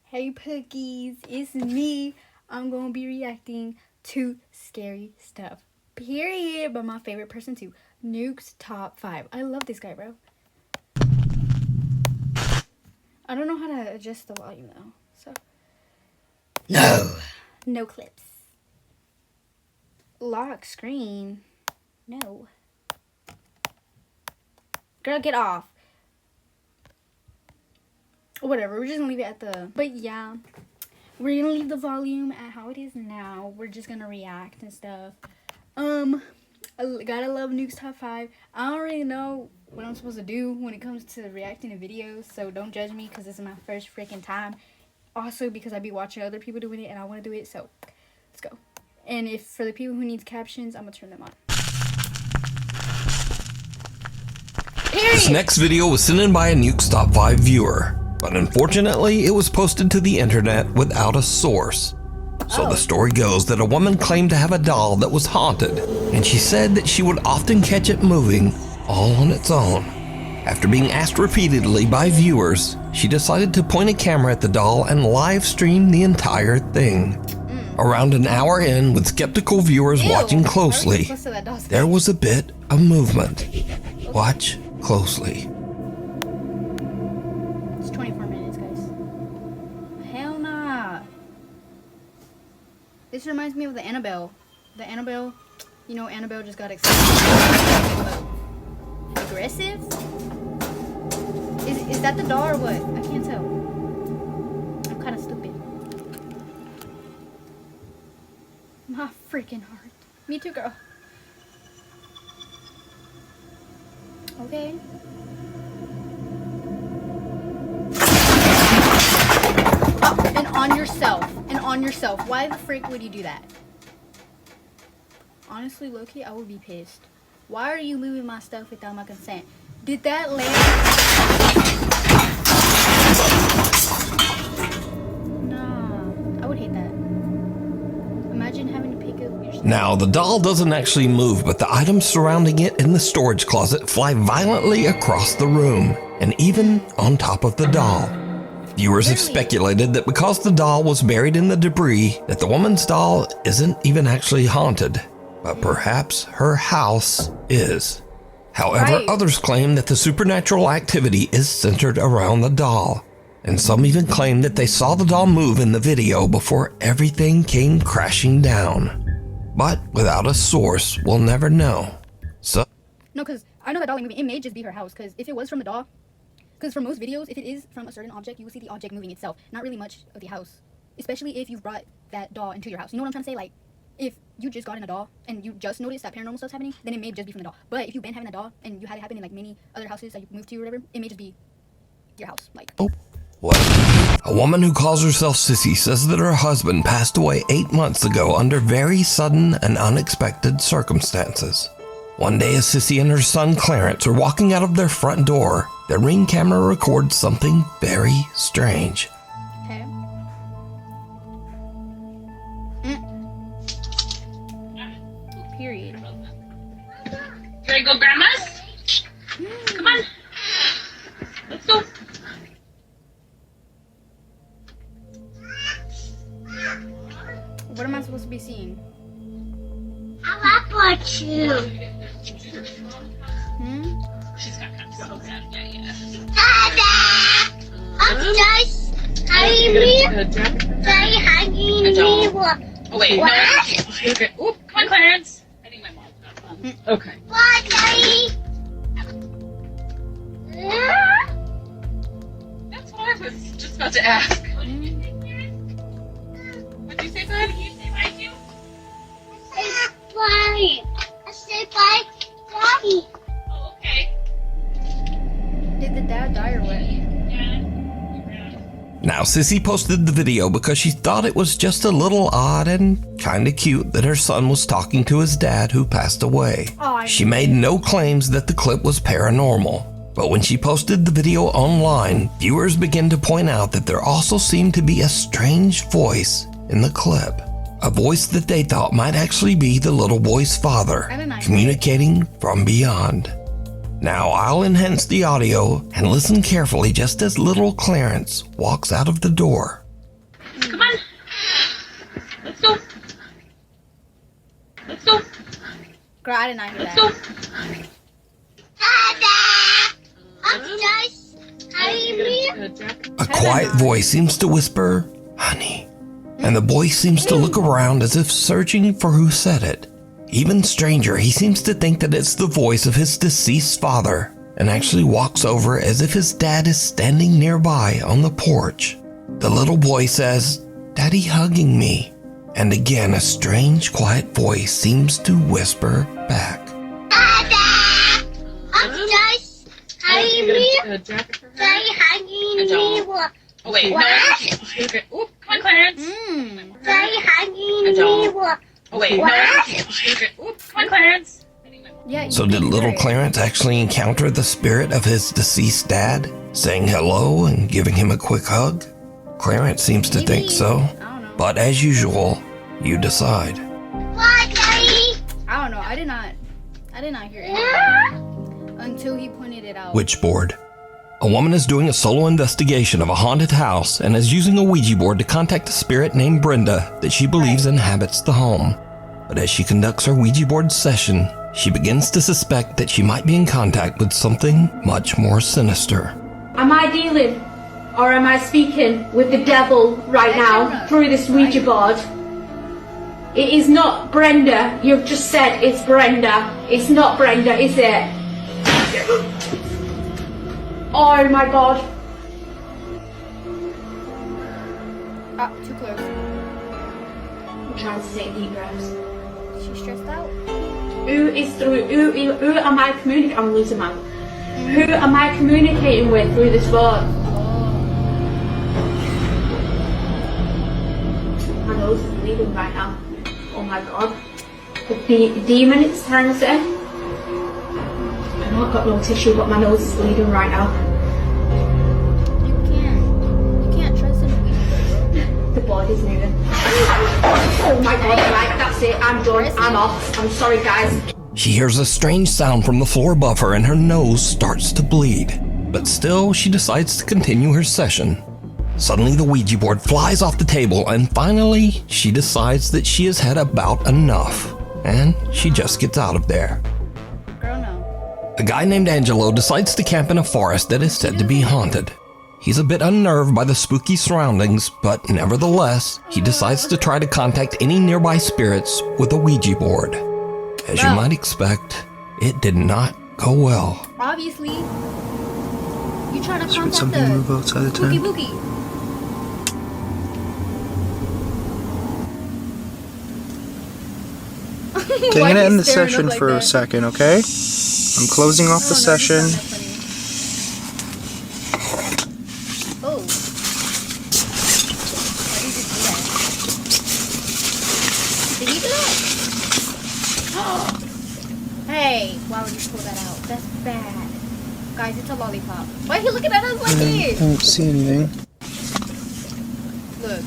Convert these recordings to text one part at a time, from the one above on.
Hey Pookies, it's me. I'm gonna be reacting to scary stuff, period, by my favorite person too, Nuke's Top 5. I love this guy, bro. I don't know how to adjust the volume though, so. No clips. Lock screen. No. Girl, get off. Whatever, we're just gonna leave it at the, but yeah, we're gonna leave the volume at how it is now. We're just gonna react and stuff. I gotta love Nuke's Top 5. I don't really know what I'm supposed to do when it comes to reacting to videos, so don't judge me because this is my first freaking time. Also because I be watching other people doing it and I want to do it, so let's go. And if for the people who needs captions, I'm gonna turn them on. Period. This next video was sent in by a Nuke's Top 5 viewer, but unfortunately it was posted to the internet without a source. So the story goes that a woman claimed to have a doll that was haunted, and she said that she would often catch it moving all on its own. After being asked repeatedly by viewers, she decided to point a camera at the doll and live stream the entire thing. Around an hour in, with skeptical viewers watching closely, there was a bit of movement. Watch closely. It's 24 minutes, guys. Hell nah. This reminds me of the Annabelle. The Annabelle, you know, Annabelle just got excited. Aggressive? Is that the doll or what? I can't tell. I'm kind of stupid. My freaking heart. Me too, girl. Okay. Oh, and on yourself. And on yourself. Why the freak would you do that? Honestly, low-key, I would be pissed. Why are you moving my stuff without my consent? Did that land? Nah, I would hate that. Imagine having to pick up your stuff. Now, the doll doesn't actually move, but the items surrounding it in the storage closet fly violently across the room, and even on top of the doll. Viewers have speculated that because the doll was buried in the debris, that the woman's doll isn't even actually haunted, but perhaps her house is. However, others claim that the supernatural activity is centered around the doll, and some even claim that they saw the doll move in the video before everything came crashing down. But without a source, we'll never know. So no, because I know the doll moving. It may just be her house, because if it was from the doll, because for most videos, if it is from a certain object, you will see the object moving itself, not really much of the house. Especially if you've brought that doll into your house. You know what I'm trying to say? Like, if you just got in a doll and you just noticed that paranormal stuff's happening, then it may just be from the doll. But if you've been having a doll and you had it happen in like many other houses that you moved to or whatever, it may just be your house. Like, what? A woman who calls herself Sissy says that her husband passed away 8 months ago under very sudden and unexpected circumstances. One day, as Sissy and her son Clarence are walking out of their front door, their Ring camera records something very strange. okay. Period. Ready to go, Grandma's? Come on. Let's go. What am I supposed to be seeing? I want you. She's got kind of so sad. Yeah. Dada! I'm just hugging me. Say hugging me. Oh, wait. What? Okay. Oop, come on, Clarence. I think my mom's got one. Okay. What, Daddy? That's what I was just about to ask. What'd you say, bud? Can you say bye to you? Say bye. I say bye, Daddy. Oh, okay. Did the dad die or what? Now, Sissy posted the video because she thought it was just a little odd and kinda cute that her son was talking to his dad who passed away. She made no claims that the clip was paranormal, but when she posted the video online, viewers began to point out that there also seemed to be a strange voice in the clip. A voice that they thought might actually be the little boy's father, communicating from beyond. Now I'll enhance the audio and listen carefully just as little Clarence walks out of the door. Come on. Let's go. Let's go. Girl, I did not hear Let's that. go. Upstairs. Carry me. A quiet voice seems to whisper, "Honey." And the boy seems to look around as if searching for who said it. Even stranger, he seems to think that it's the voice of his deceased father and actually walks over as if his dad is standing nearby on the porch. The little boy says, "Daddy hugging me." And again, a strange, quiet voice seems to whisper back. Upstairs. Carry me. Jacket for her. Daddy hugging me. Oh wait, no. Okay. Oop, come on, Clarence. Daddy hugging me. Oh wait, no. Okay. Oop, come on, Clarence. Yeah. So you did can hear little it. Clarence actually encounter the spirit of his deceased dad, saying hello and giving him a quick hug? Clarence seems to think so. I don't know. But as usual, you decide. Bye, Daddy. I don't know. I did not hear anything until he pointed it out. Witchboard. A woman is doing a solo investigation of a haunted house and is using a Ouija board to contact a spirit named Brenda that she believes inhabits the home. But as she conducts her Ouija board session, she begins to suspect that she might be in contact with something much more sinister. Am I dealing or am I speaking with the devil right now through this Ouija board? It is not Brenda. You've just said it's Brenda. It's not Brenda, is it? Oh my god. Ah, too close. I'm trying to take deep breaths. She's stressed out. Who am I communicating? I'm losing my. Who am I communicating with through this board? My nose is bleeding right now. Oh my god. The demon it's trying to say. I know I've got no tissue, but my nose is bleeding right now. You can't trust in the Ouija board. The board is moving. Oh my god, right, that's it. I'm done. I'm off. I'm sorry, guys. She hears a strange sound from the floor above her and her nose starts to bleed. But still, she decides to continue her session. Suddenly, the Ouija board flies off the table and finally, she decides that she has had about enough. And she just gets out of there. Girl, no. A guy named Angelo decides to camp in a forest that is said to be haunted. He's a bit unnerved by the spooky surroundings, but nevertheless, he decides to try to contact any nearby spirits with a Ouija board. As you Bro. might expect, it did not go well. Obviously, you trying to Would contact something move the outside the Boogie tent? Boogie. Okay, I'm gonna end the session for a second, okay? I'm closing off the session. Oh. Why did you do that? Did he do that? Hey, why would you pull that out? That's bad. Guys, it's a lollipop. Why are you looking at us like I this? don't see anything. Look.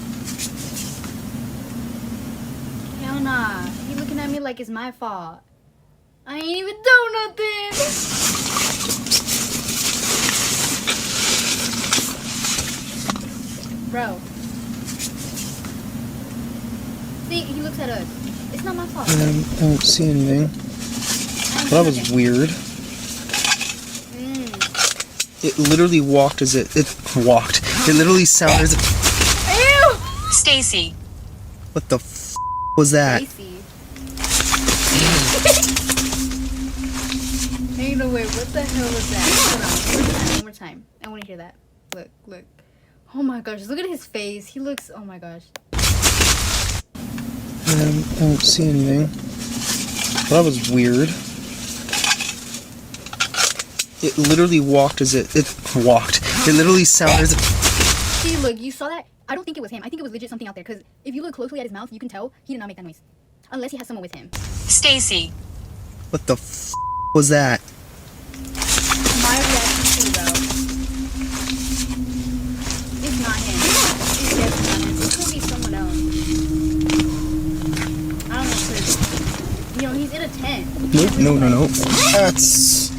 Hell nah. He looking at me like it's my fault. I ain't even done nothing. Bro. See, he looks at us. It's not my fault. I don't see anything. Well, that was weird. It literally walked as it walked. It literally sounded as if, Ew! Stacy. what the f was that? Stacy. Ain't no way. What the hell was that? Hold on. One more time. I want to hear that. Look, look. Oh my gosh. Look at his face. He looks. Oh my gosh. I don't see anything. Well, that was weird. It literally walked as it walked. It literally sounded as if, See, look. You saw that? I don't think it was him. I think it was legit something out there. Because if you look closely at his mouth, you can tell he did not make that noise. Unless he has someone with him. Stacy. what the f was that? My reaction too, though. It's not him. It's definitely not him. It could be someone else. I don't know, cause, you know, he's in a tent. Nope, no. That's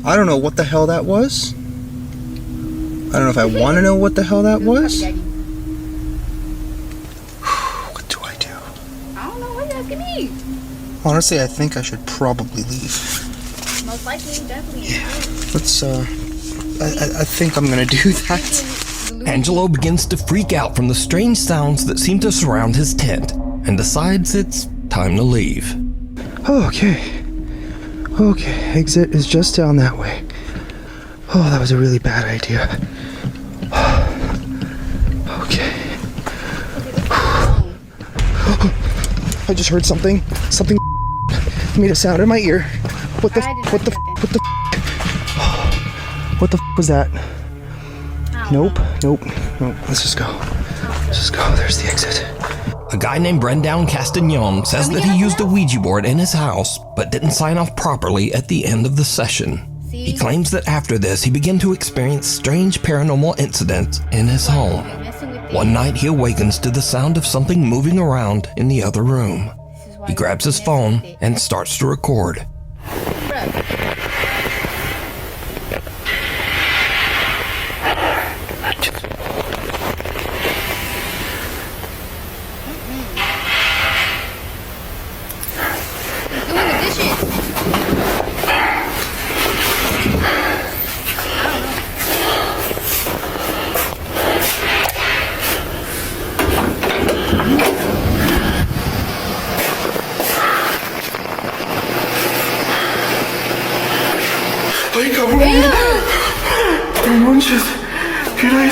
I don't know what the hell that was. I don't know if I want to know what the hell that was. What do I do? I don't know. What are you asking me? Honestly, I think I should probably leave. Most likely, definitely. Yeah. Let's, I think I'm gonna do that. Angelo begins to freak out from the strange sounds that seem to surround his tent and decides it's time to leave. Okay. Okay, exit is just down that way. Oh, that was a really bad idea. Okay. I just heard something. Something made a sound in my ear. What the was that? Nope. Let's just go. There's the exit. A guy named Brendan Castagnon says that he used a Ouija board in his house, but didn't sign off properly at the end of the session. He claims that after this, he began to experience strange paranormal incidents in his home. One night, he awakens to the sound of something moving around in the other room. He grabs his phone and starts to record.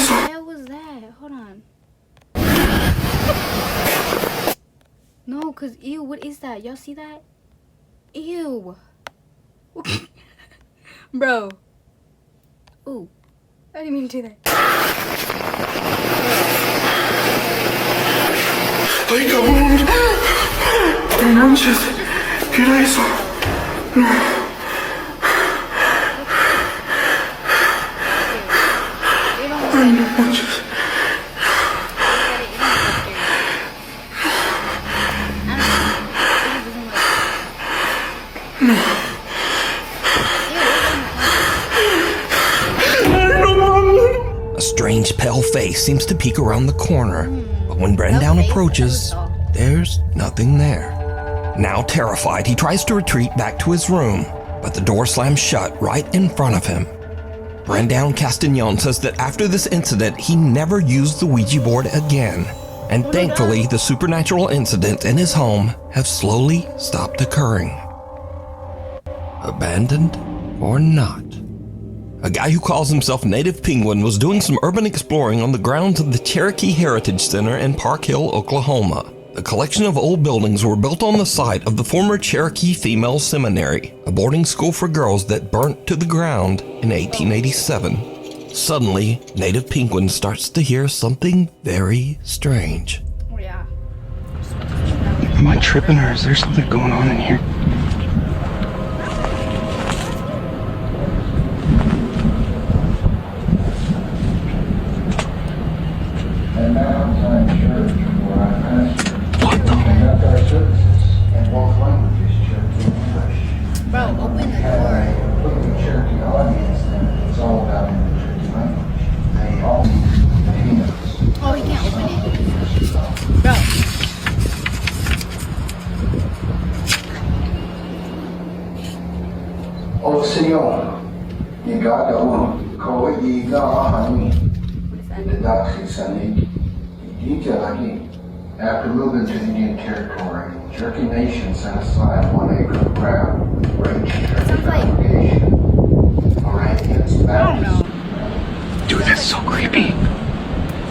What was that? Hold on. No, cause ew, what is that? Y'all see that? Ew. Bro. Ooh. I didn't mean to do that. A strange pale face seems to peek around the corner, but when Brendan approaches, there's nothing there. Now terrified, he tries to retreat back to his room, but the door slams shut right in front of him. Brendan Castagnon says that after this incident, he never used the Ouija board again, and thankfully, the supernatural incidents in his home have slowly stopped occurring. Abandoned or not? A guy who calls himself Native Penguin was doing some urban exploring on the grounds of the Cherokee Heritage Center in Park Hill, Oklahoma. The collection of old buildings were built on the site of the former Cherokee Female Seminary, a boarding school for girls that burnt to the ground in 1887. Suddenly, Native Penguin starts to hear something very strange. Oh, yeah. Am I tripping or is there something going on in here? What the? Bro, open the door. Oh, he can't open it. Bro. Oh, Senor, you got the one. Call it you got honey. The doctor said after moving to Indian Territory, Cherokee Nation set aside 1 acre of ground for ancient Cherokee congregation. Alright, it's about. Dude, that's so creepy.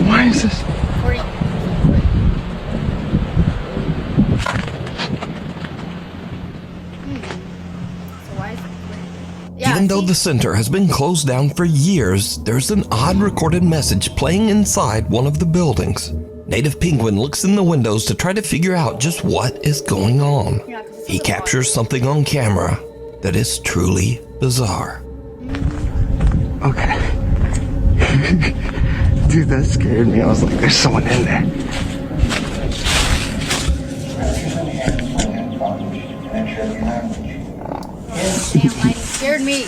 Why is this? Even though the center has been closed down for years, there's an odd recorded message playing inside one of the buildings. Native Penguin looks in the windows to try to figure out just what is going on. He captures something on camera that is truly bizarre. Okay. Dude, that scared me. I was like, there's someone in there. Damn, lighting scared me.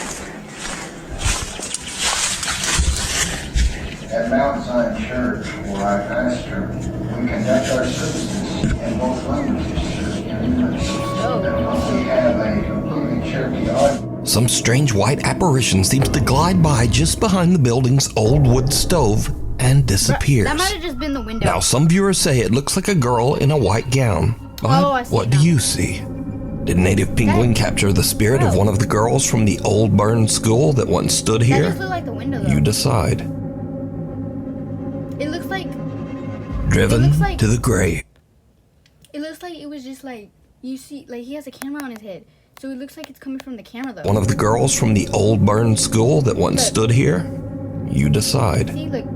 at Mount Zion Church, where I pastor, we conduct our services in both languages, Cherokee and English. And once we have a completely Cherokee audience. Some strange white apparition seems to glide by just behind the building's old wood stove and disappears. That might have just been the window. Now, some viewers say it looks like a girl in a white gown. But Oh, I see what do now. you see? Did Native Penguin capture the spirit of one of the girls from the old burned school that once stood That here? just looked like the window, though. You decide. It looks like Driven It looks like- to the grave. it was just like, you see, like he has a camera on his head. So it looks like it's coming from the camera, though. One of the girls from the old burned school that once stood here? You decide. See, look.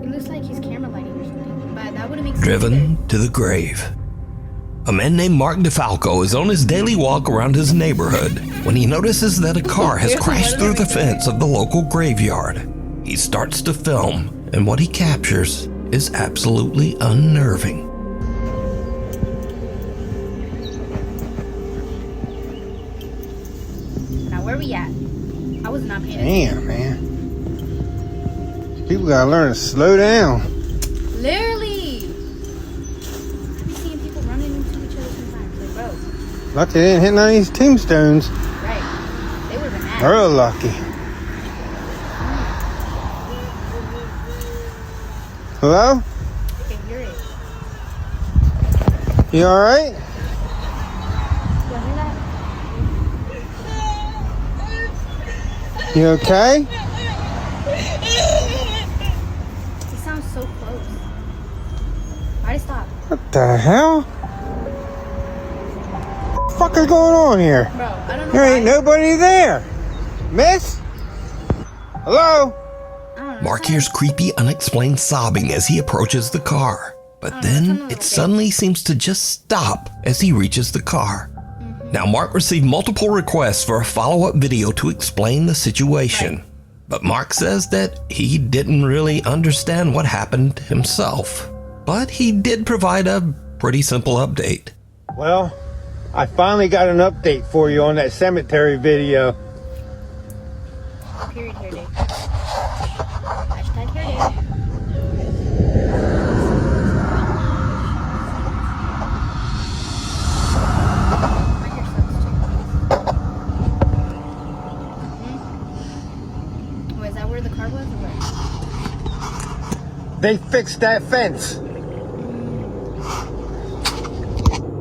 It looks like his camera lighting or something. But that wouldn't make sense. Driven to the grave. A man named Mark DeFalco is on his daily walk around his neighborhood when he notices that a car has crashed through the fence of the local graveyard. He starts to film, and what he captures is absolutely unnerving. Now, where we at? I was not paying attention. Damn, man. People gotta learn to slow down. Literally. I be seeing people running into each other sometimes. Like, bro. Lucky they didn't hit none of these tombstones. Right. They would have been mad. Real lucky. Hello? I can hear it. You alright? You hear that? You okay? It sounds so close. Why'd it stop? What the hell? What the fuck is going on here? Bro, I don't know. There ain't why. nobody there. Miss? Hello? I don't know. Mark hears creepy, unexplained sobbing as he approaches the car. But then it suddenly seems to just stop as he reaches the car. Now, Mark received multiple requests for a follow-up video to explain the situation. But Mark says that he didn't really understand what happened himself. But he did provide a pretty simple update. Well, I finally got an update for you on that cemetery video. Period hair day. Hashtag hair day. My hair sucks too. Oh, is that where the car was or where? They fixed that fence.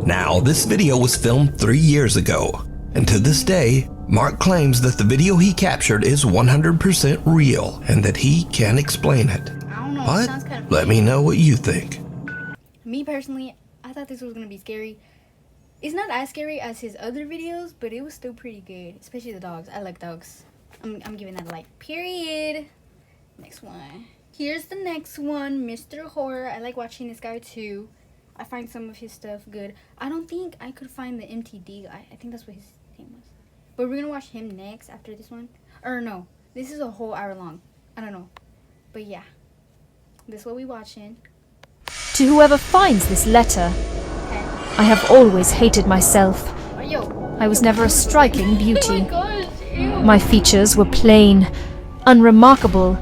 Now, this video was filmed 3 years ago, and to this day, Mark claims that the video he captured is 100% real and that he can explain it. I don't know. It But sounds kind of let me know what you think. Me personally, I thought this was gonna be scary. It's not as scary as his other videos, but it was still pretty good. Especially the dogs. I like dogs. I'm giving that a like. Period. Next one. Here's the next one, Mr. Horror. I like watching this guy too. I find some of his stuff good. I don't think I could find the MTD guy. I think that's what his name was. But we're gonna watch him next after this one. Or no, this is a whole hour long. I don't know. But yeah. This is what we watching. To whoever finds this letter, Okay. I have always hated myself. Oh, yo. I was never a striking beauty. Gosh, ew. My features were plain, unremarkable.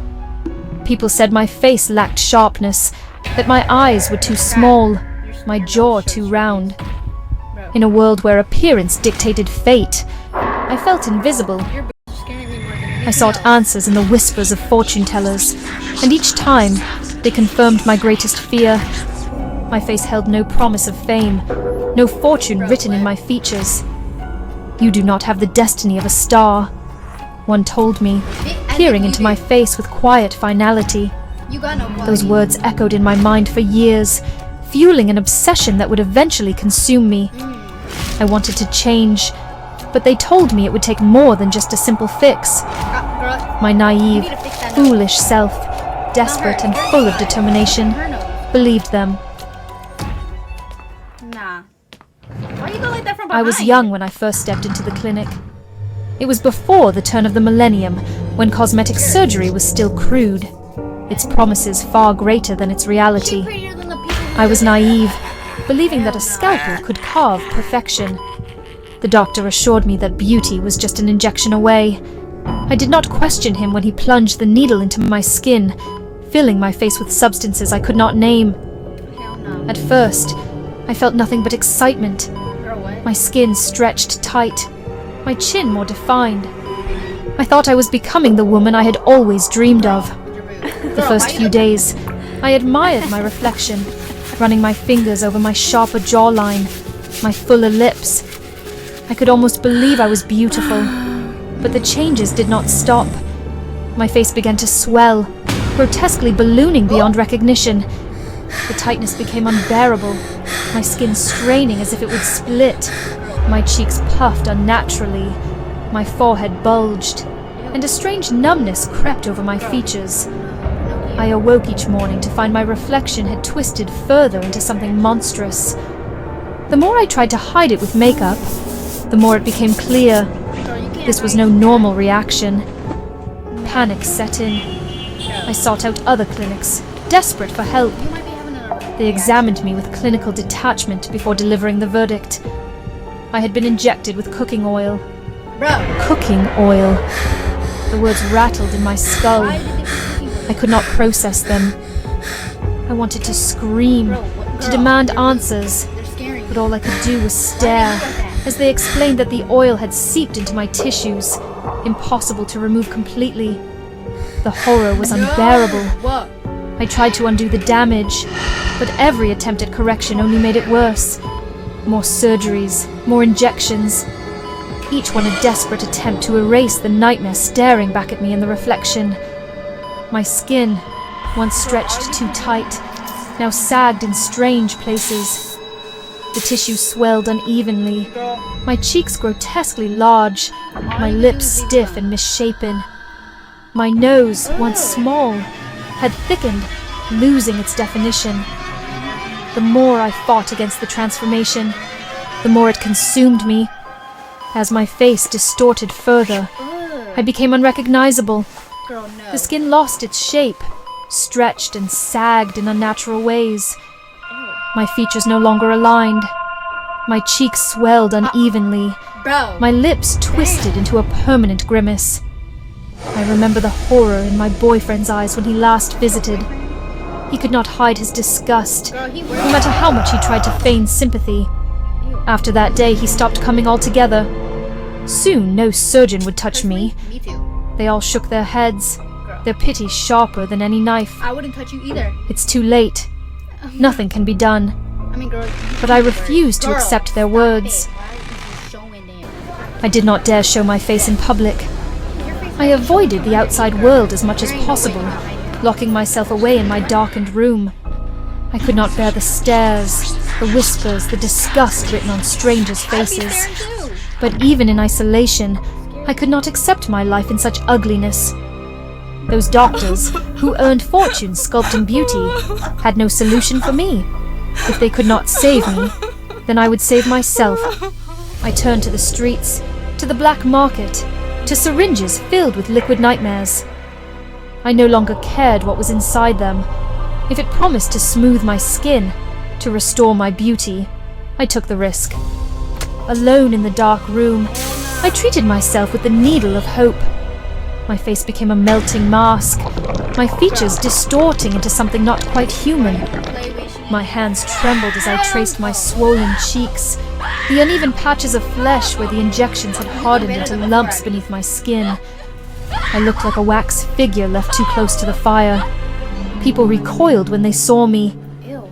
People said my face lacked sharpness, that my eyes were too small, my jaw too round. In a world where appearance dictated fate, I felt invisible. Your boobs are scaring me more than anything I sought else. answers in the whispers of fortune tellers, and each time they confirmed my greatest fear. My face held no promise of fame, no fortune written in my features. You do not have the destiny of a star, one told me, peering into my face with quiet finality. You got no Those quality. words echoed in my mind for years, fueling an obsession that would eventually consume me. I wanted to change, but they told me it would take more than just a simple fix. Girl, My naive, need to fix that foolish self, desperate and full of determination, her nose. believed them. Nah. Why you go like that from behind? I was young when I first stepped into the clinic. It was before the turn of the millennium, when cosmetic surgery was still crude, its promises far greater than its reality. Prettier than the people who I was naive, believing that a scalpel could carve perfection. The doctor assured me that beauty was just an injection away. I did not question him when he plunged the needle into my skin, filling my face with substances I could not name. Hell no. At first, I felt nothing but excitement. Girl, what? My skin stretched tight, my chin more defined. I thought I was becoming the woman I had always dreamed of. The first few days, I admired my reflection, running my fingers over my sharper jawline, my fuller lips. I could almost believe I was beautiful, but the changes did not stop. My face began to swell, grotesquely ballooning beyond recognition. The tightness became unbearable, my skin straining as if it would split. My cheeks puffed unnaturally, my forehead bulged, and a strange numbness crept over my features. I awoke each morning to find my reflection had twisted further into something monstrous. The more I tried to hide it with makeup, the more it became clear this was no normal reaction. Panic set in. I sought out other clinics, desperate for help. They examined me with clinical detachment before delivering the verdict. I had been injected with cooking oil. Cooking oil. The words rattled in my skull. I could not process them. I wanted to scream, to demand answers, but all I could do was stare as they explained that the oil had seeped into my tissues, impossible to remove completely. The horror was unbearable. I tried to undo the damage, but every attempt at correction only made it worse. More surgeries, more injections. Each one a desperate attempt to erase the nightmare staring back at me in the reflection. My skin, once stretched too tight, now sagged in strange places. The tissue swelled unevenly, my cheeks grotesquely large, my lips stiff and misshapen. My nose, once small, had thickened, losing its definition. The more I fought against the transformation, the more it consumed me. As my face distorted further, I became unrecognizable. The skin lost its shape, stretched and sagged in unnatural ways. My features no longer aligned. My cheeks swelled unevenly. My lips twisted into a permanent grimace. I remember the horror in my boyfriend's eyes when he last visited. He could not hide his disgust, no matter how much he tried to feign sympathy. After that day, he stopped coming altogether. Soon, no surgeon would touch me. They all shook their heads, their pity sharper than any knife. I wouldn't touch you either. It's too late. Nothing can be done. But I refused to accept their words. I did not dare show my face in public. I avoided the outside world as much as possible, locking myself away in my darkened room. I could not bear the stares, the whispers, the disgust written on strangers' faces. But even in isolation, I could not accept my life in such ugliness. Those doctors, who earned fortunes sculpting beauty, had no solution for me. If they could not save me, then I would save myself. I turned to the streets, to the black market, to syringes filled with liquid nightmares. I no longer cared what was inside them. If it promised to smooth my skin, to restore my beauty, I took the risk. Alone in the dark room, I treated myself with the needle of hope. My face became a melting mask, my features distorting into something not quite human. My hands trembled as I traced my swollen cheeks, the uneven patches of flesh where the injections had hardened into lumps beneath my skin. I looked like a wax figure left too close to the fire. People recoiled when they saw me.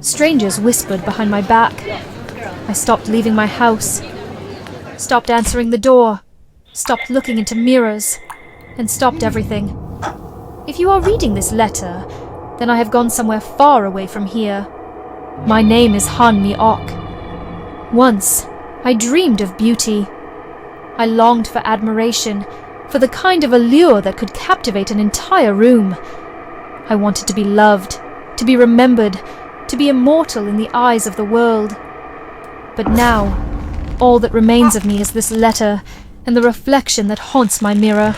Strangers whispered behind my back. I stopped leaving my house, stopped answering the door, stopped looking into mirrors, and stopped everything. If you are reading this letter, then I have gone somewhere far away from here. My name is Han Mi-ok. Once, I dreamed of beauty. I longed for admiration, for the kind of allure that could captivate an entire room. I wanted to be loved, to be remembered, to be immortal in the eyes of the world. But now, all that remains of me is this letter and the reflection that haunts my mirror.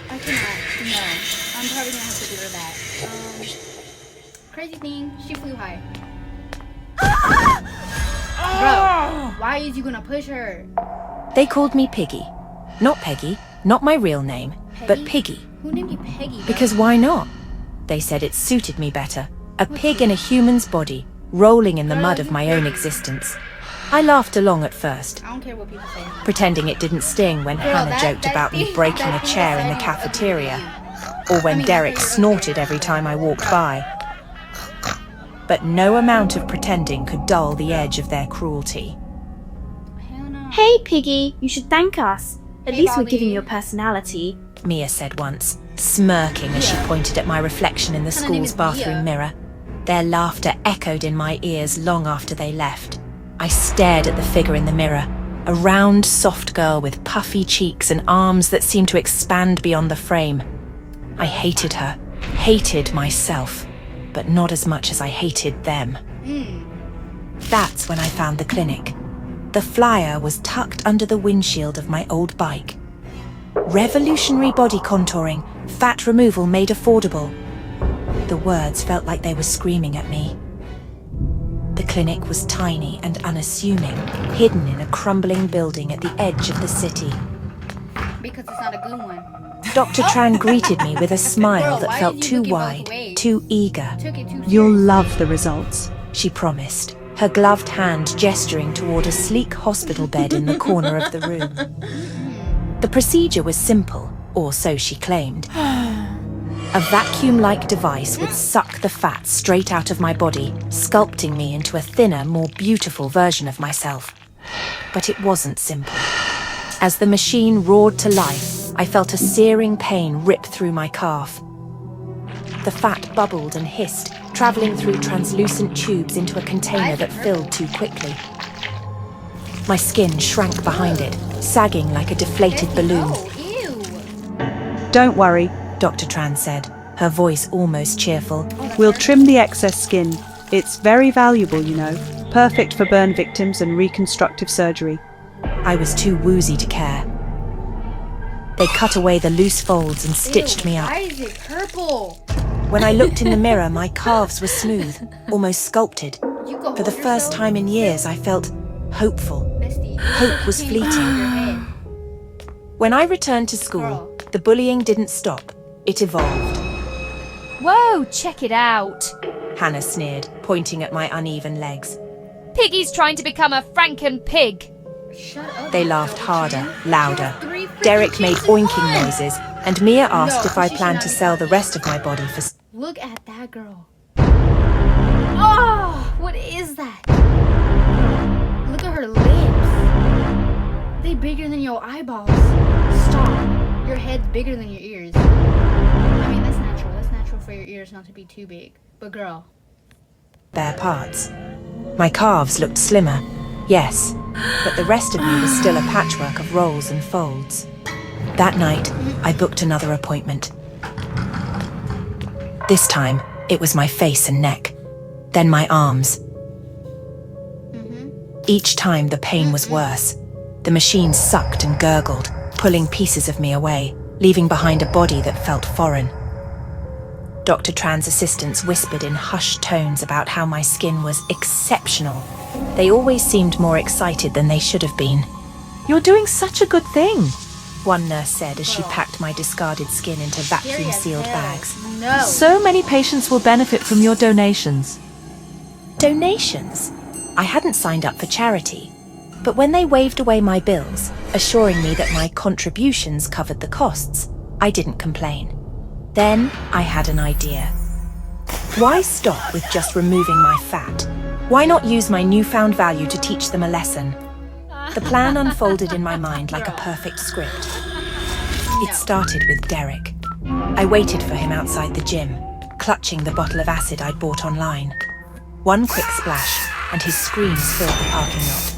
I cannot. No. I'm probably gonna have to give her that. Crazy thing, she flew high. Bro, why is you gonna push her? They called me Piggy. Not Peggy, not my real name, but Piggy. Who named you Peggy? Bro? Because why not? They said it suited me better. A pig in a human's body, rolling in the mud of my own existence. I laughed along at first, I don't care what people say. pretending it didn't sting when Hannah joked about me breaking a chair in the cafeteria, or when Derek snorted every time I walked by. But no amount of pretending could dull the edge of their cruelty. Hey, Piggy, you should thank us. At Hey, least we're Bobby. giving you a personality. Mia said once, smirking as she pointed at my reflection in the Her name school's is bathroom Mia. mirror. Their laughter echoed in my ears long after they left. I stared at the figure in the mirror, a round, soft girl with puffy cheeks and arms that seemed to expand beyond the frame. I hated her, hated myself, but not as much as I hated them. That's when I found the clinic. The flyer was tucked under the windshield of my old bike. Revolutionary body contouring, fat removal made affordable. The words felt like they were screaming at me. The clinic was tiny and unassuming, hidden in a crumbling building at the edge of the city. Because it's not a good one. Dr. Tran greeted me with a smile Girl, that why felt did you too look it both wide, ways? too eager. Took it too You'll serious. love the results. She promised, her gloved hand gesturing toward a sleek hospital bed in the corner of the room. The procedure was simple, or so she claimed. A vacuum-like device would suck the fat straight out of my body, sculpting me into a thinner, more beautiful version of myself. But it wasn't simple. As the machine roared to life, I felt a searing pain rip through my calf. The fat bubbled and hissed, traveling through translucent tubes into a container that filled too quickly. My skin shrank behind it, sagging like a deflated balloon. Oh, ew. Don't worry, Dr. Tran said, her voice almost cheerful. we'll trim the excess skin. It's very valuable, you know. Perfect for burn victims and reconstructive surgery. I was too woozy to care. They cut away the loose folds and stitched Ew, me up. Why is it purple? When I looked in the mirror, my calves were smooth, almost sculpted. You go For the hold first yourself? time in years, I felt hopeful. Bestie. Hope was Your fleeting. head. When I returned to school, Girl. the bullying didn't stop. It evolved. Whoa, check it out. Hannah sneered, pointing at my uneven legs. Piggy's trying to become a Franken pig. Shut up. They laughed harder, louder. Three freaking Derek made chicks in oinking one. noises, and Mia asked No, if I she should planned not to be sell the talking. rest of my body for... Look at that girl. Oh, what is that? Look at her lips. They bigger than your eyeballs. Stop. Your head's bigger than your ears. I mean, that's natural. That's natural for your ears not to be too big. But girl. bare parts. My calves looked slimmer, yes, but the rest of me was still a patchwork of rolls and folds. That night, I booked another appointment. This time, it was my face and neck, then my arms. Each time, the pain was worse. The machine sucked and gurgled, pulling pieces of me away, leaving behind a body that felt foreign. Dr. Tran's assistants whispered in hushed tones about how my skin was exceptional. They always seemed more excited than they should have been. You're doing such a good thing. One nurse said as she packed my discarded skin into vacuum-sealed bags. No. So many patients will benefit from your donations. Donations? I hadn't signed up for charity, but when they waved away my bills, assuring me that my contributions covered the costs, I didn't complain. Then I had an idea. Why stop with just removing my fat? Why not use my newfound value to teach them a lesson? The plan unfolded in my mind like a perfect script. It started with Derek. I waited for him outside the gym, clutching the bottle of acid I'd bought online. One quick splash, and his screams filled the parking lot.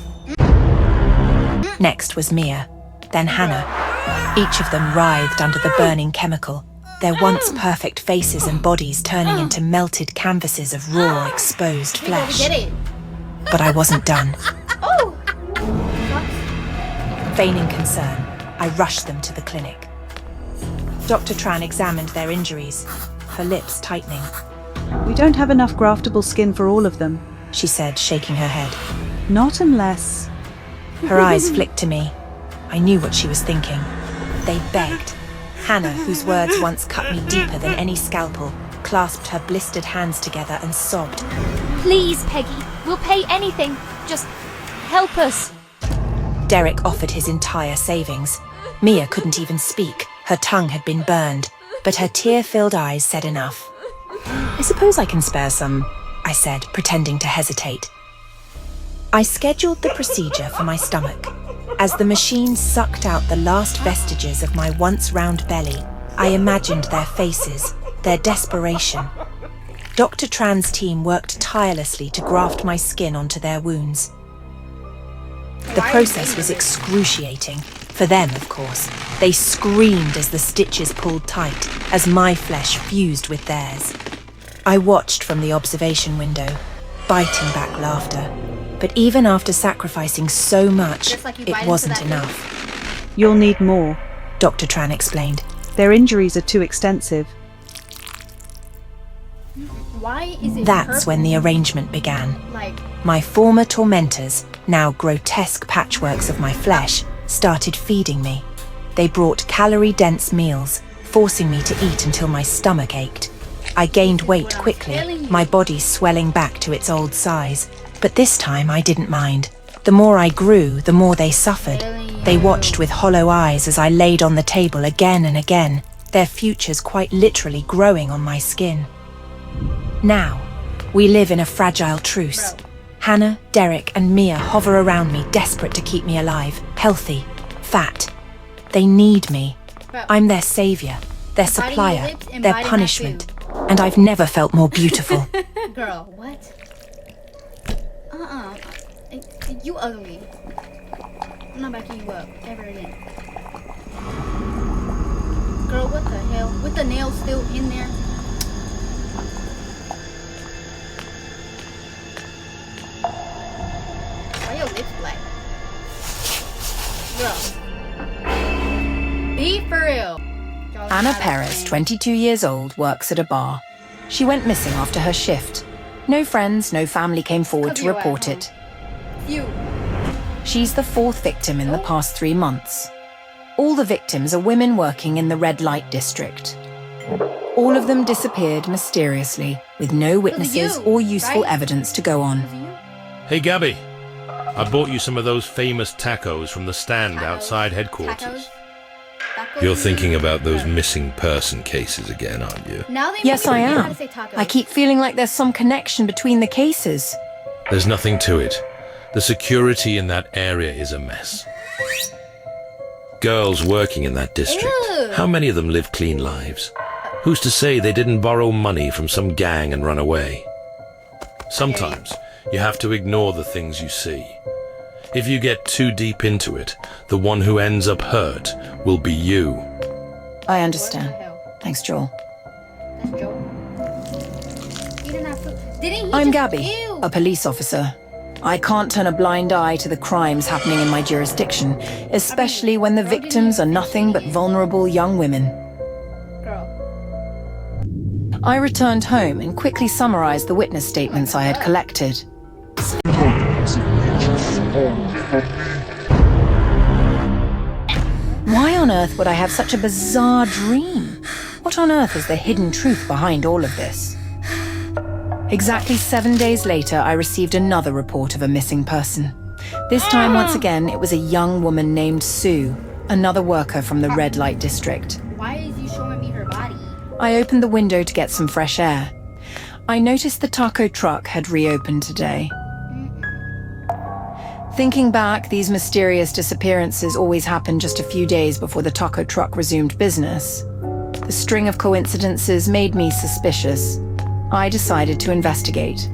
Next was Mia, then Hannah. Each of them writhed under the burning chemical, their once perfect faces and bodies turning into melted canvases of raw, exposed flesh. Get it. But I wasn't done. Oh. Feigning concern, I rushed them to the clinic. Dr. Tran examined their injuries, her lips tightening. We don't have enough graftable skin for all of them. She said, shaking her head. Not unless... Her eyes flicked to me. I knew what she was thinking. They begged. Hannah, whose words once cut me deeper than any scalpel, clasped her blistered hands together and sobbed. Please, Peggy, we'll pay anything. Just help us. Derek offered his entire savings. Mia couldn't even speak. Her tongue had been burned, but her tear-filled eyes said enough. I suppose I can spare some, I said, pretending to hesitate. I scheduled the procedure for my stomach. As the machine sucked out the last vestiges of my once round belly, I imagined their faces, their desperation. Dr. Tran's team worked tirelessly to graft my skin onto their wounds. The process was excruciating. For them, of course. They screamed as the stitches pulled tight, as my flesh fused with theirs. I watched from the observation window, biting back laughter. But even after sacrificing so much, it wasn't enough. You'll need more, Dr. Tran explained. Their injuries are too extensive. Why is it That's when the arrangement began. like My former tormentors, now grotesque patchworks of my flesh, started feeding me. They brought calorie-dense meals, forcing me to eat until my stomach ached. I gained weight quickly, my body swelling back to its old size. But this time I didn't mind. The more I grew, the more they suffered. They watched with hollow eyes as I laid on the table again and again, their futures quite literally growing on my skin. Now, we live in a fragile truce. Hannah, Derek, and Mia hover around me, desperate to keep me alive, healthy, fat. They need me. I'm their savior, their supplier, their punishment. And I've never felt more beautiful. girl, what? You ugly. I'm not backing you up ever again. Girl, what the hell? With the nails still in there? Why your lips black? Girl. Be for real. Anna Perez, 22 years old, works at a bar. She went missing after her shift. No friends, no family came forward to report it. She's the fourth victim in the past 3 months. All the victims are women working in the red light district. All of them disappeared mysteriously, with no witnesses or useful evidence to go on. Hey, Gabby. I bought you some of those famous tacos from the stand outside headquarters. You're thinking about those missing person cases again, aren't you? Yes, I am. I keep feeling like there's some connection between the cases. There's nothing to it. The security in that area is a mess. Girls working in that district, how many of them live clean lives? Who's to say they didn't borrow money from some gang and run away? Sometimes you have to ignore the things you see. If you get too deep into it, the one who ends up hurt will be you. I understand. Thanks, Joel. That's Joel. He didn't have food. Didn't he I'm just- Gabby, Ew. a police officer. I can't turn a blind eye to the crimes happening in my jurisdiction, especially when the victims are nothing but vulnerable young women. Girl. I returned home and quickly summarized the witness statements I had collected. Why on earth would I have such a bizarre dream? What on earth is the hidden truth behind all of this? Exactly 7 days later, I received another report of a missing person. This time, once again, it was a young woman named Sue, another worker from the red light district. Why is you showing me her body? I opened the window to get some fresh air. I noticed the taco truck had reopened today. Thinking back, these mysterious disappearances always happened just a few days before the taco truck resumed business. The string of coincidences made me suspicious. I decided to investigate.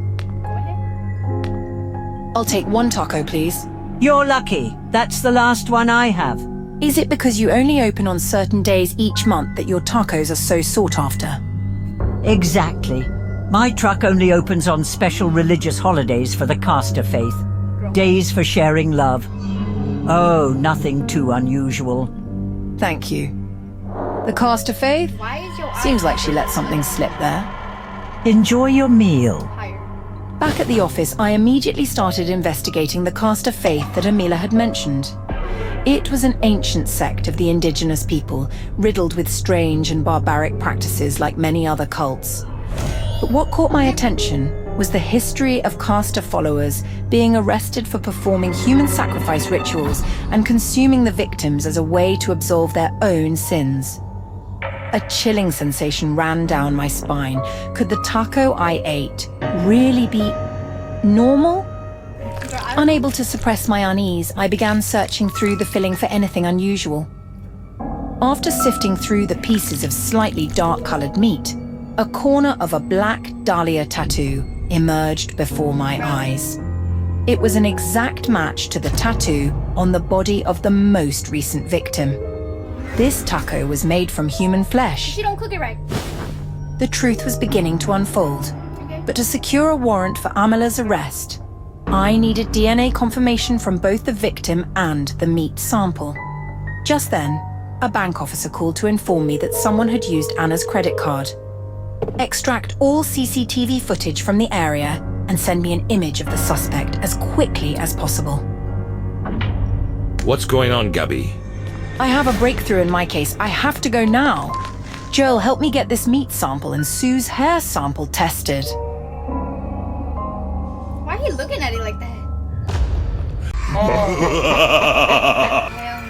I'll take 1 taco, please. You're lucky. That's the last one I have. Is it because you only open on certain days each month that your tacos are so sought after? Exactly. My truck only opens on special religious holidays for the Caster faith. Days for sharing love. Oh, nothing too unusual. Thank you. The Caster faith? Seems like she let something slip there. Enjoy your meal. Back at the office, I immediately started investigating the Caster faith that Amila had mentioned. It was an ancient sect of the indigenous people, riddled with strange and barbaric practices like many other cults. But what caught my attention was the history of caster followers being arrested for performing human sacrifice rituals and consuming the victims as a way to absolve their own sins. A chilling sensation ran down my spine. Could the taco I ate really be normal? Unable to suppress my unease, I began searching through the filling for anything unusual. After sifting through the pieces of slightly dark-colored meat, a corner of a black dahlia tattoo emerged before my eyes. It was an exact match to the tattoo on the body of the most recent victim. This taco was made from human flesh. She don't cook it right. The truth was beginning to unfold. But to secure a warrant for Amila's arrest, I needed DNA confirmation from both the victim and the meat sample. Just then, a bank officer called to inform me that someone had used Anna's credit card. Extract all CCTV footage from the area and send me an image of the suspect as quickly as possible. What's going on, Gabby? I have a breakthrough in my case. I have to go now. Joel, help me get this meat sample and Sue's hair sample tested. Why are you looking at it like that?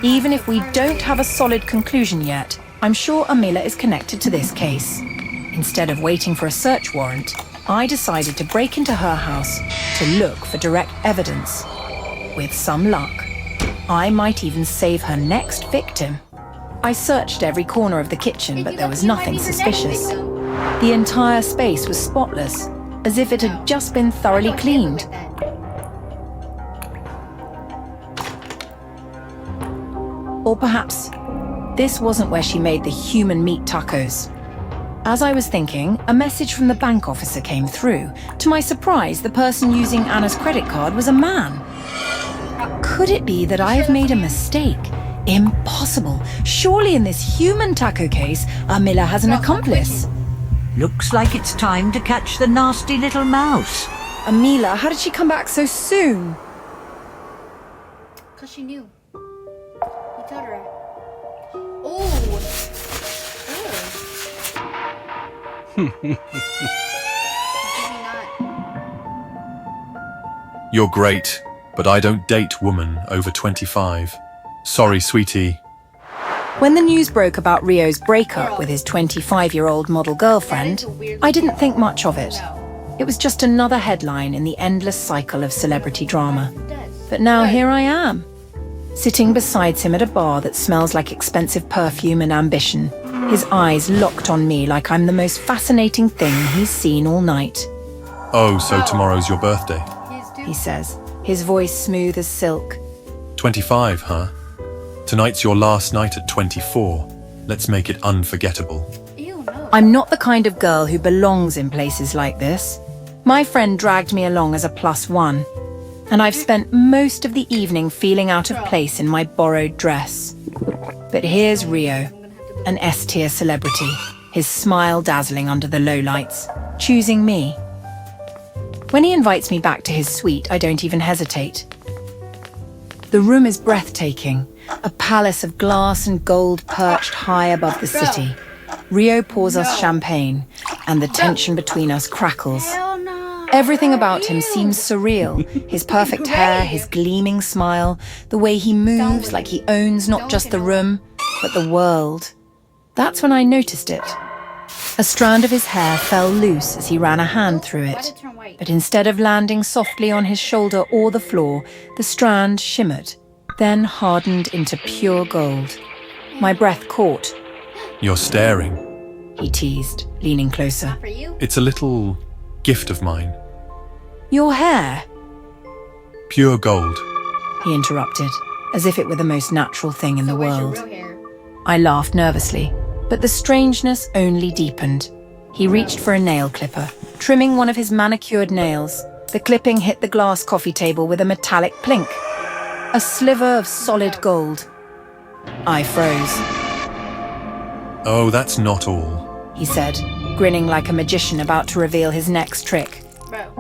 Even if we don't have a solid conclusion yet, I'm sure Amila is connected to this case. Instead of waiting for a search warrant, I decided to break into her house to look for direct evidence. With some luck, I might even save her next victim. I searched every corner of the kitchen, but there was nothing suspicious. The entire space was spotless, as if it had just been thoroughly cleaned. Or perhaps this wasn't where she made the human meat tacos. As I was thinking, a message from the bank officer came through. To my surprise, the person using Anna's credit card was a man. Could it be that I have made a mistake? Impossible. Surely in this human taco case, Amila has an accomplice. Looks like it's time to catch the nasty little mouse. Amila, how did she come back so soon? Because she knew. He told her. Oh. You're great, but I don't date women over 25. Sorry, sweetie. When the news broke about Rio's breakup with his 25-year-old model girlfriend, I didn't think much of it. It was just another headline in the endless cycle of celebrity drama. But now here I am, sitting beside him at a bar that smells like expensive perfume and ambition, his eyes locked on me like I'm the most fascinating thing he's seen all night. Oh, so tomorrow's your birthday? He says, his voice smooth as silk. 25, huh? Tonight's your last night at 24. Let's make it unforgettable. I'm not the kind of girl who belongs in places like this. My friend dragged me along as a +1, and I've spent most of the evening feeling out of place in my borrowed dress. But here's Rio, an S-tier celebrity, his smile dazzling under the lowlights, choosing me. When he invites me back to his suite, I don't even hesitate. The room is breathtaking, a palace of glass and gold perched high above the city. Rio pours us champagne, and the tension between us crackles. Everything about him seems surreal. His perfect hair, his gleaming smile, the way he moves like he owns not just the room, but the world. That's when I noticed it. A strand of his hair fell loose as he ran a hand through it. But instead of landing softly on his shoulder or the floor, the strand shimmered, then hardened into pure gold. My breath caught. You're staring, He teased, leaning closer. It's a little gift of mine. Your hair, Pure gold. he interrupted, as if it were the most natural thing in the world. I laughed nervously, but the strangeness only deepened. He reached for a nail clipper, trimming one of his manicured nails. The clipping hit the glass coffee table with a metallic plink. A sliver of solid gold. I froze. Oh, that's not all, He said, grinning like a magician about to reveal his next trick.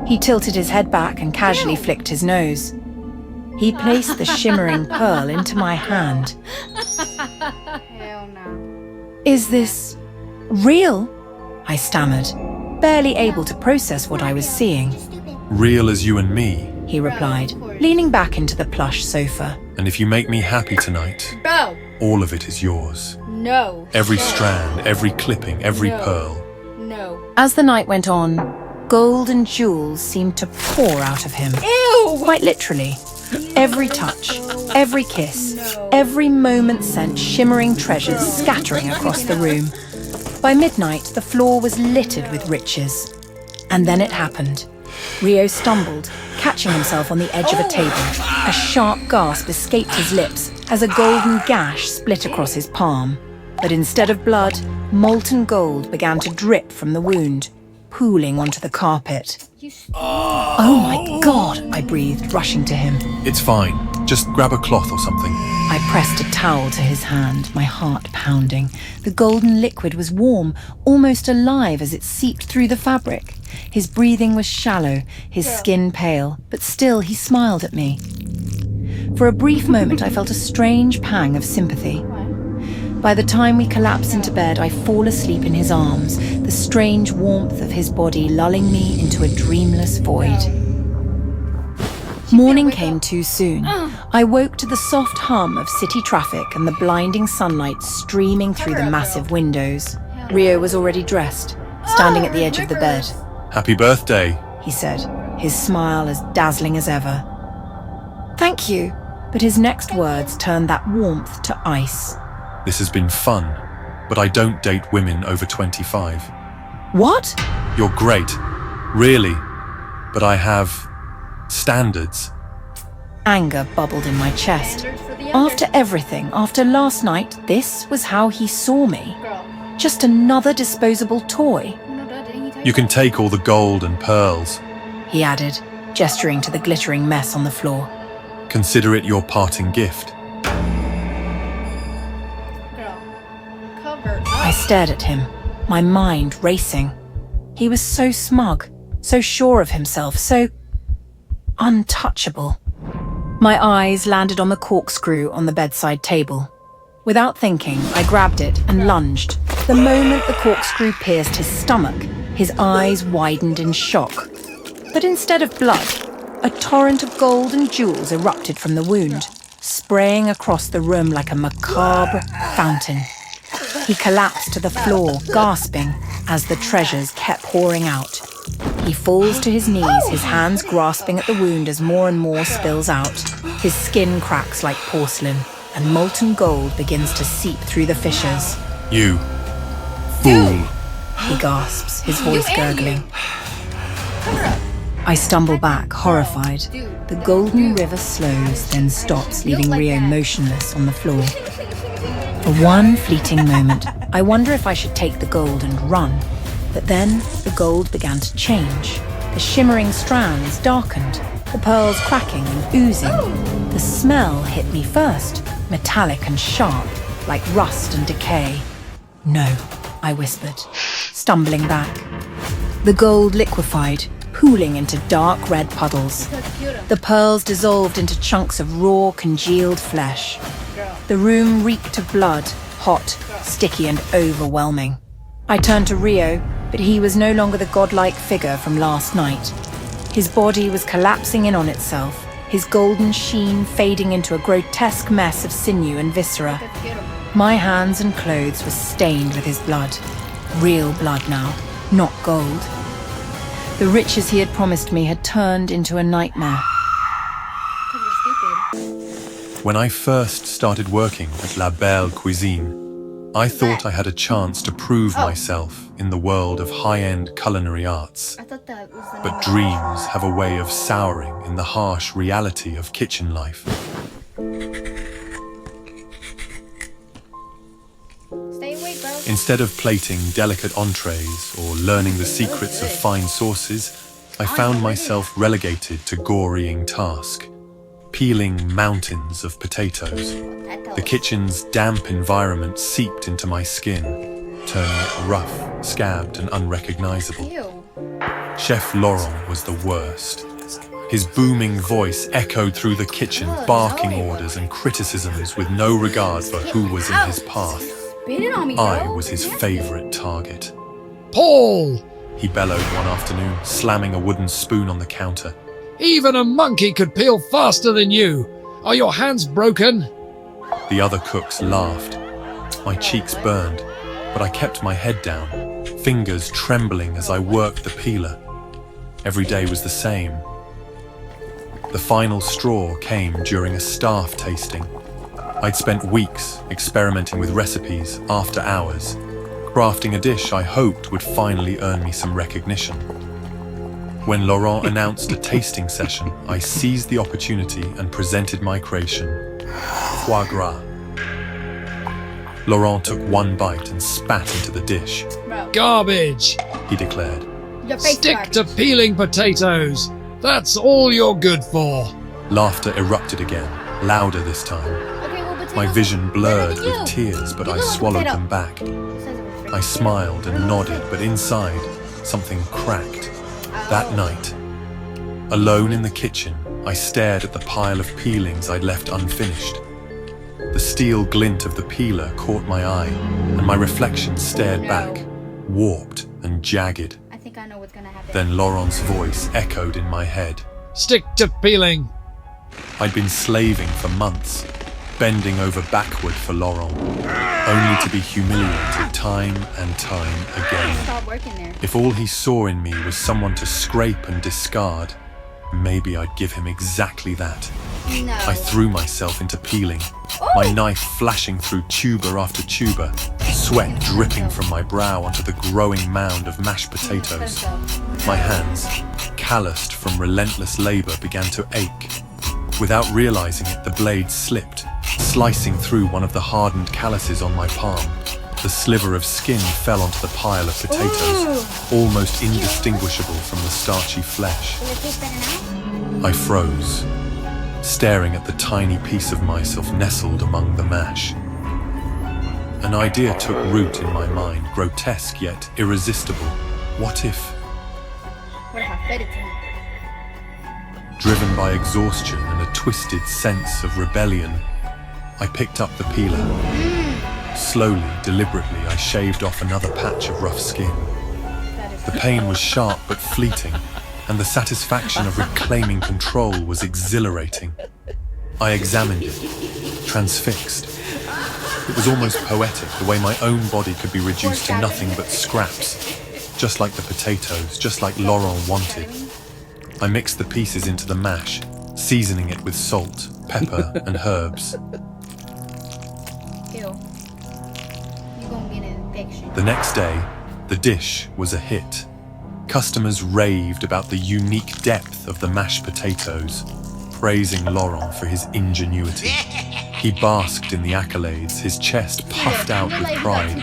He tilted his head back and casually flicked his nose. He placed the shimmering pearl into my hand. Hell no. Is this real? I stammered. barely able to process what I was seeing. Real as you and me. He replied, leaning back into the plush sofa. And if you make me happy tonight, Bro. all of it is yours. No. Every strand, every clipping, every pearl. No. As the night went on, gold and jewels seemed to pour out of him. Ew! Quite literally. Every touch, every kiss, every moment sent shimmering treasures scattering across the room. By midnight, the floor was littered with riches. And then it happened. Rio stumbled, catching himself on the edge of a table. A sharp gasp escaped his lips as a golden gash split across his palm. But instead of blood, molten gold began to drip from the wound, pooling onto the carpet. Oh my God, I breathed, rushing to him. It's fine. Just grab a cloth or something. I pressed a towel to his hand, my heart pounding. The golden liquid was warm, almost alive as it seeped through the fabric. His breathing was shallow, his skin pale, but still he smiled at me. For a brief moment I felt a strange pang of sympathy. By the time we collapsed into bed, I fall asleep in his arms, the strange warmth of his body lulling me into a dreamless void. Morning came too soon. I woke to the soft hum of city traffic and the blinding sunlight streaming through the massive windows. Rio was already dressed, standing at the edge of the bed. Happy birthday, he said, his smile as dazzling as ever. Thank you, but his next words turned that warmth to ice. This has been fun, but I don't date women over 25. What? You're great, really, but I have standards. Anger bubbled in my chest. After everything, after last night, this was how he saw me. Just another disposable toy. You can take all the gold and pearls, he added, gesturing to the glittering mess on the floor. Consider it your parting gift. I stared at him, my mind racing. He was so smug, so sure of himself, so untouchable. My eyes landed on the corkscrew on the bedside table. Without thinking, I grabbed it and lunged. The moment the corkscrew pierced his stomach, his eyes widened in shock. But instead of blood, a torrent of gold and jewels erupted from the wound, spraying across the room like a macabre fountain. He collapsed to the floor, gasping, as the treasures kept pouring out. He falls to his knees, his hands grasping at the wound as more and more spills out. His skin cracks like porcelain, and molten gold begins to seep through the fissures. You fool, he gasps, his voice gurgling. I stumble back, horrified. The golden river slows, then stops, leaving Rio motionless on the floor. For one fleeting moment, I wonder if I should take the gold and run. But then the gold began to change. The shimmering strands darkened, the pearls cracking and oozing. The smell hit me first, metallic and sharp, like rust and decay. No, I whispered, stumbling back. The gold liquefied, pooling into dark red puddles. The pearls dissolved into chunks of raw, congealed flesh. The room reeked of blood, hot, sticky and overwhelming. I turned to Rio, but he was no longer the godlike figure from last night. His body was collapsing in on itself, his golden sheen fading into a grotesque mess of sinew and viscera. My hands and clothes were stained with his blood. Real blood now, not gold. The riches he had promised me had turned into a nightmare. When I first started working at La Belle Cuisine, I thought I had a chance to prove myself in the world of high-end culinary arts. But dreams have a way of souring in the harsh reality of kitchen life. Instead of plating delicate entrees or learning the secrets of fine sauces, I found myself relegated to gorying task. Peeling mountains of potatoes. The kitchen's damp environment seeped into my skin, turning it rough, scabbed and unrecognizable. Chef Laurent was the worst. His booming voice echoed through the kitchen, barking orders and criticisms with no regard for who was in his path. I was his favorite target. Paul, he bellowed one afternoon, slamming a wooden spoon on the counter. Even a monkey could peel faster than you. Are your hands broken? The other cooks laughed. My cheeks burned, but I kept my head down, fingers trembling as I worked the peeler. Every day was the same. The final straw came during a staff tasting. I'd spent weeks experimenting with recipes after hours, crafting a dish I hoped would finally earn me some recognition. When Laurent announced a tasting session, I seized the opportunity and presented my creation, foie gras. Laurent took one bite and spat into the dish. Garbage, he declared. Stick to peeling potatoes. That's all you're good for. Laughter erupted again, louder this time. My vision blurred with tears, but I swallowed them back. I smiled and nodded, but inside, something cracked. That night, alone in the kitchen, I stared at the pile of peelings I'd left unfinished. The steel glint of the peeler caught my eye, and my reflection stared back, warped and jagged. I think I know what's gonna happen. Then Laurent's voice echoed in my head. Stick to peeling. I'd been slaving for months, bending over backward for Laurent, only to be humiliated time and time again. Stop working there. If all he saw in me was someone to scrape and discard, maybe I'd give him exactly that. No. I threw myself into peeling, my knife flashing through tuber after tuber, sweat dripping from my brow onto the growing mound of mashed potatoes. My hands, calloused from relentless labor, began to ache. Without realizing it, the blade slipped, slicing through one of the hardened calluses on my palm. The sliver of skin fell onto the pile of potatoes, almost indistinguishable from the starchy flesh. I froze, staring at the tiny piece of myself nestled among the mash. An idea took root in my mind, grotesque yet irresistible. What if? What if I fed it to him? Driven by exhaustion and a twisted sense of rebellion, I picked up the peeler. Slowly, deliberately, I shaved off another patch of rough skin. The pain was sharp but fleeting, and the satisfaction of reclaiming control was exhilarating. I examined it, transfixed. It was almost poetic, the way my own body could be reduced to nothing but scraps, just like the potatoes, just like Laurent wanted. I mixed the pieces into the mash, seasoning it with salt, pepper, and herbs. The next day, the dish was a hit. Customers raved about the unique depth of the mashed potatoes, praising Laurent for his ingenuity. He basked in the accolades, his chest puffed out with pride,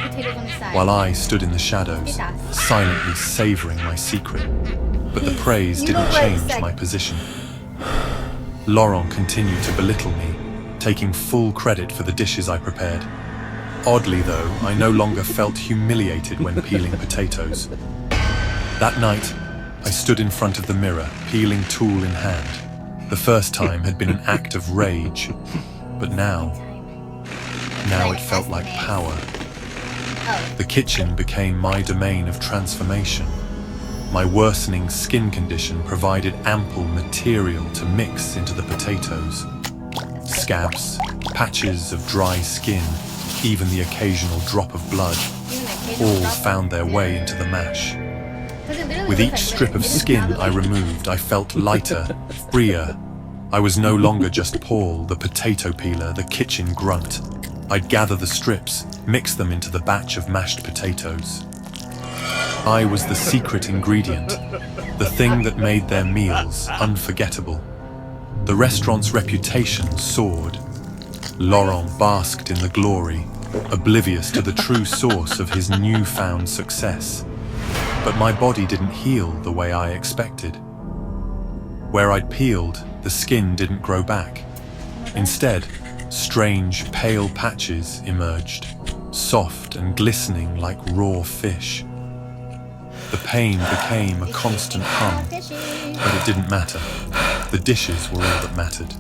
while I stood in the shadows, silently savoring my secret. But the praise didn't change my position. Laurent continued to belittle me, taking full credit for the dishes I prepared. Oddly though, I no longer felt humiliated when peeling potatoes. That night, I stood in front of the mirror, peeling tool in hand. The first time had been an act of rage, but now it felt like power. The kitchen became my domain of transformation. My worsening skin condition provided ample material to mix into the potatoes. Scabs, patches of dry skin, even the occasional drop of blood, all found their way into the mash. With each strip of skin I removed, I felt lighter, freer. I was no longer just Paul, the potato peeler, the kitchen grunt. I'd gather the strips, mix them into the batch of mashed potatoes. I was the secret ingredient, the thing that made their meals unforgettable. The restaurant's reputation soared. Laurent basked in the glory, oblivious to the true source of his newfound success. But my body didn't heal the way I expected. Where I'd peeled, the skin didn't grow back. Instead, strange, pale patches emerged, soft and glistening like raw fish. The pain became a constant hum, but it didn't matter. The dishes were all that mattered.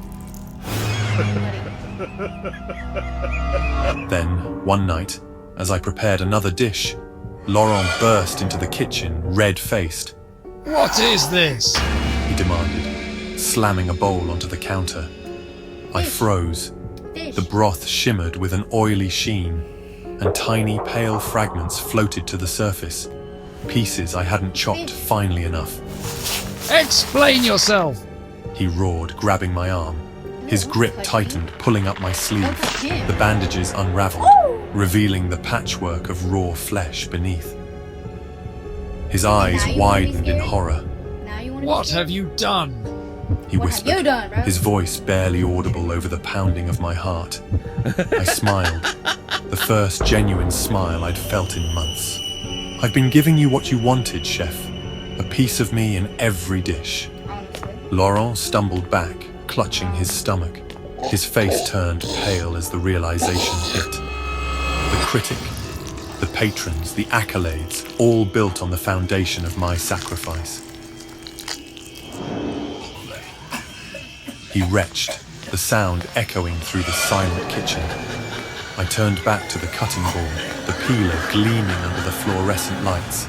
Then, one night, as I prepared another dish, Laurent burst into the kitchen, red-faced. What is this? He demanded, slamming a bowl onto the counter. I froze. The broth shimmered with an oily sheen, and tiny pale fragments floated to the surface, pieces I hadn't chopped finely enough. Explain yourself! He roared, grabbing my arm. His grip tightened, pulling up my sleeve. The bandages unraveled, revealing the patchwork of raw flesh beneath. His eyes widened in horror. What have you done? He whispered, his voice barely audible over the pounding of my heart. I smiled, the first genuine smile I'd felt in months. I've been giving you what you wanted, chef. A piece of me in every dish. Laurent stumbled back, clutching his stomach. His face turned pale as the realization hit. The critic, the patrons, the accolades, all built on the foundation of my sacrifice. He retched, the sound echoing through the silent kitchen. I turned back to the cutting board, the peeler gleaming under the fluorescent lights.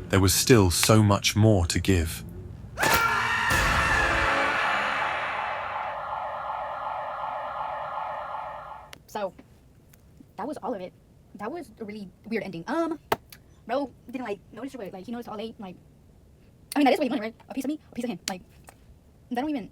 There was still so much more to give. So, that was all of it. That was a really weird ending. Bro didn't notice it, he noticed all eight, I mean, that is what he wanted, right? A piece of me, a piece of him, they don't even